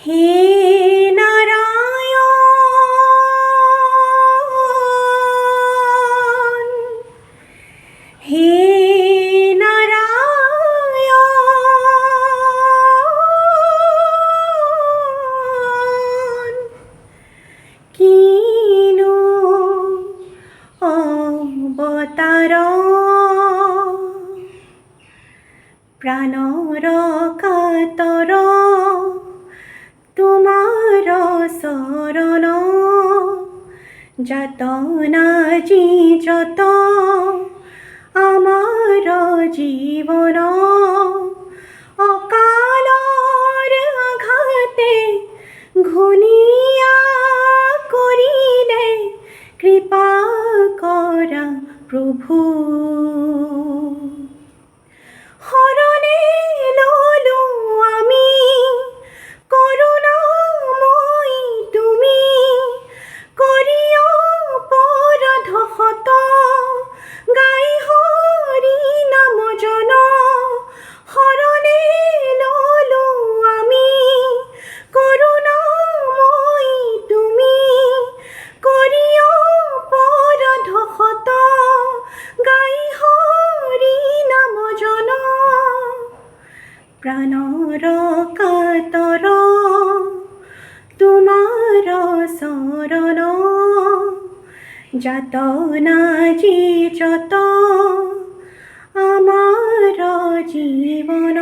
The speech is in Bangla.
হে নারায়ণ, হে নারায়ণ, কিনো অবতার প্রাণর কাতর তোমার শরণ যাতনা যত আমার জীবন অকালর আঘাতে ঘুনিয়া করিলে কৃপা করা প্রভু। হরণে ললু আমি করুণাময়ী তুমি করিও পরাধ হত গাই হরি নাম জন। হরণে ললু আমি করুণাময়ী তুমি করিও পরাধ হত গাই হরি নাম জন। প্রাণর কাতর তোমার শরণ যাতনা যত আমার জীবন।